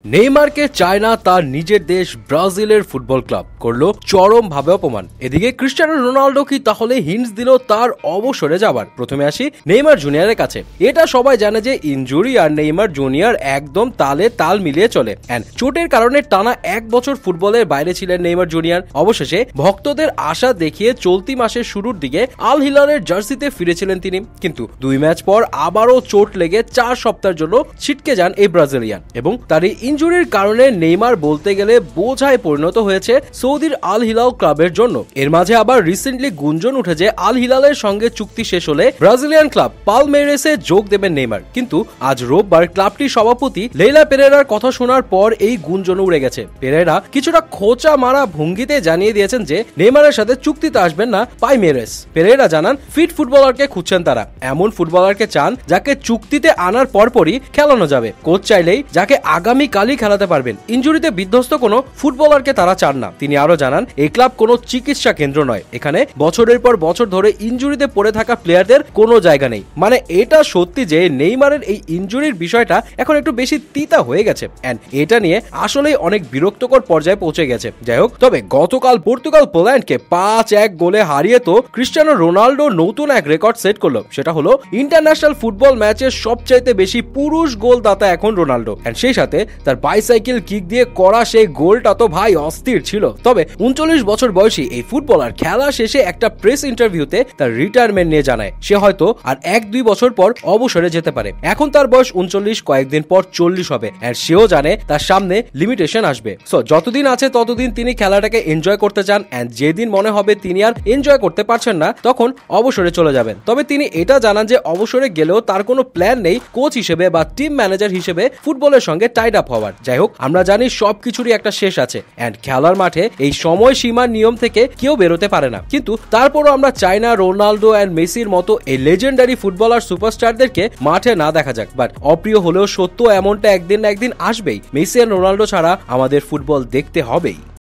নেইমারকে চায় না তার নিজের দেশ ব্রাজিলের ফুটবল ক্লাব, করলো চরমভাবে অপমান। এদিকে ক্রিস্টিয়ানো রোনাল্ডো কি তাহলে হিন্টস দিল তার অবসরে যাবার? প্রথমে আসি নেইমার জুনিয়রের কাছে। এটা সবাই জানে যে ইনজুরি আর নেইমার জুনিয়র একদম তালে তাল মিলিয়ে চলে। চোটের কারণে টানা 1 বছর ফুটবলের বাইরে ছিলেন নেইমার জুনিয়র। অবশেষে ভক্তদের আশা দেখিয়ে চলতি মাসের শুরুর দিকে আল হিলালের জার্সিতে ফিরেছিলেন তিনি, কিন্তু 2 ম্যাচ পর আবারও চোট লেগে 4 সপ্তাহের জন্য ছিটকে যান এই ব্রাজিলিয়ান এবং তার ইনজুরির কারণে নেইমার বলতে গেলে বোঝায় পরিণত হয়েছে সৌদির আল হিলাল ক্লাবের জন্য। এর মাঝে আবার রিসেন্টলি গুঞ্জন উঠে যে আল হিলালের সঙ্গে চুক্তি শেষ হলে ব্রাজিলিয়ান ক্লাব পালমেইরাসে যোগ দেবেন নেইমার, কিন্তু আজ রোববার ক্লাবটির সভাপতি লেইলা পেরেরার কথা শোনার পর এই গুঞ্জন উড়ে গেছে। পেরেরা কিছুটা খোঁচা মারা ভঙ্গিতে জানিয়ে দিয়েছেন যে নেইমারের সাথে চুক্তিতে আসবেন না পালমেইরাস। পেরেরা জানান ফিট ফুটবলারকে খুঁজছেন তারা, এমন ফুটবলারকে চান যাকে চুক্তিতে আনার পরপরই খেলানো যাবে। কোচ চাইলেই যাকে আগামী কালই খেলাতে পারবেন। ইনজুরিতে বিধ্বস্ত কোনো ফুটবলারকে তারা চান না। তিনি আরো জানান এই ক্লাব কোনো চিকিৎসা কেন্দ্র নয়, এখানে বছরের পর বছর ধরে ইনজুরিতে পড়ে থাকা প্লেয়ারদের কোনো জায়গা নেই। মানে এটা সত্যি যে নেইমারের এই ইনজুরির বিষয়টা এখন একটু বেশি তিতা হয়ে গেছে, এন্ড এটা নিয়ে আসলেই অনেক বিরক্তকর পর্যায়ে পৌঁছে গেছে। যাই হোক, তবে গতকাল পর্তুগাল পোল্যান্ডকে 5-1 গোলে হারিয়ে তো ক্রিস্টিয়ানো রোনাল্ডো নতুন এক রেকর্ড সেট করলো। সেটা হলো ইন্টারন্যাশনাল ফুটবল ম্যাচের সবচাইতে বেশি পুরুষ গোলদাতা এখন রোনাল্ডো, এন্ড সেই সাথে তার বাইসাইকেল কিক দিয়ে করা সেই গোলটা তো ভাই অস্থির ছিল। তবে 39 বছর বয়সী এই ফুটবলার খেলা শেষে একটা প্রেস ইন্টারভিউতে তার রিটায়ারমেন্ট নিয়ে জানায় সে হয়তো আর 1-2 বছর পর অবসরে যেতে পারে। এখন তার বয়স 39, কয়েকদিন পর 40 হবে, আর সেও জানে তার সামনে লিমিটেশন আসবে। সো যতদিন আছে ততদিন তিনি খেলাটাকে এনজয় করতে চান, এন্ড যেদিন মনে হবে তিনি আর এনজয় করতে পারছেন না তখন অবসরে চলে যাবেন। তবে তিনি এটা জানান যে অবসরে গেলেও তার কোনো প্ল্যান নেই কোচ হিসেবে বা টিম ম্যানেজার হিসেবে ফুটবলের সঙ্গে টাইড আপ হওয়ার। যাই হোক, আমরা জানি সবকিছুরই একটা শেষ আছে, এন্ড খেলার মাঠে এই সময় সীমার নিয়ম থেকে কেউ বেরোতে পারে না। কিন্তু তারপরও আমরা চাই না রোনাল্ডো এন্ড মেসির মতো এই লেজেন্ডারি ফুটবলার সুপারস্টারদেরকে মাঠে না দেখা যাক। বাট অপ্রিয় হলেও সত্য, এমনটা একদিন না একদিন আসবেই। মেসি আর রোনাল্ডো ছাড়া আমাদের ফুটবল দেখতে হবেই।